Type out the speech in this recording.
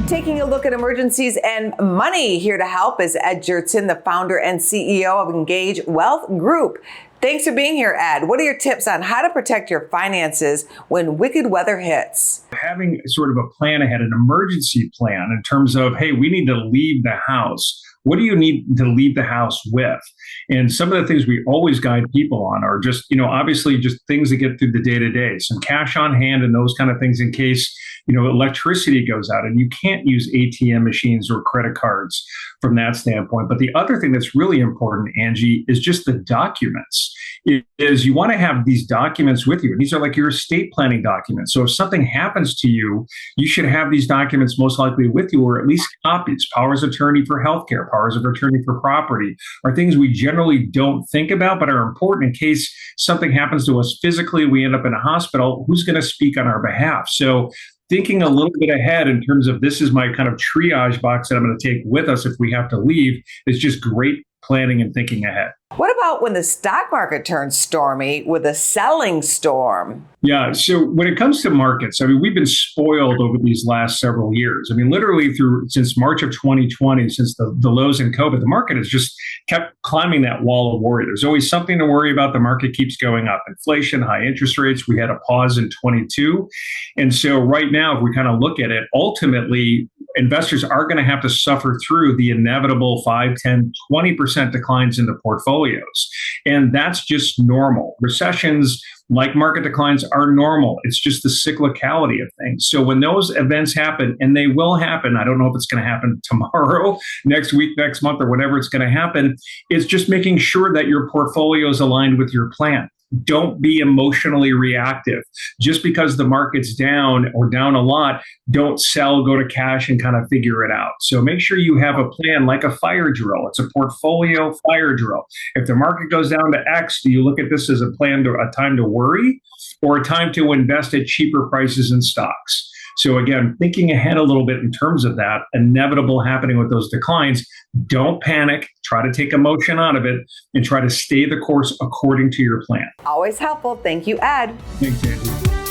Taking a look at emergencies and money. Here to help is Ed Gjertsen, the founder and CEO of Engage Wealth Group. Thanks for being here, Ed. What are your tips on how to protect your finances when wicked weather hits? Having sort of a plan ahead, an emergency plan in terms of, hey, we need to leave the house. What do you need to leave the house with? And some of the things we always guide people on are just, obviously just things that get through the day to day, some cash on hand and those kind of things in case, electricity goes out and you can't use ATM machines or credit cards from that standpoint. But the other thing that's really important, Angie, is just the documents. Is you want to have these documents with you. These are like your estate planning documents. So if something happens to you, you should have these documents most likely with you, or at least copies. Powers of attorney for healthcare, powers of attorney for property are things we generally don't think about, but are important in case something happens to us physically, we end up in a hospital, who's going to speak on our behalf? So thinking a little bit ahead in terms of this is my kind of triage box that I'm going to take with us if we have to leave is just great planning and thinking ahead. What about when the stock market turns stormy with a selling storm? Yeah. So when it comes to markets, we've been spoiled over these last several years. Literally since March of 2020, since the lows in COVID, the market has just kept climbing that wall of worry. There's always something to worry about. The market keeps going up. Inflation, high interest rates. We had a pause in 22. And so right now, if we kind of look at it, ultimately, investors are going to have to suffer through the inevitable 5, 10, 20% declines in the portfolios. And that's just normal. Recessions, like market declines, are normal. It's just the cyclicality of things. So when those events happen, and they will happen, I don't know if it's going to happen tomorrow, next week, next month, or whatever it's going to happen, it's just making sure that your portfolio is aligned with your plan. Don't be emotionally reactive. Just because the market's down or down a lot, don't sell, go to cash and kind of figure it out. So make sure you have a plan like a fire drill. It's a portfolio fire drill. If the market goes down to X, do you look at this as a time to worry or a time to invest at cheaper prices in stocks? So again, thinking ahead a little bit in terms of that inevitable happening with those declines, don't panic, try to take emotion out of it and try to stay the course according to your plan. Always helpful. Thank you, Ed. Thanks, Angie.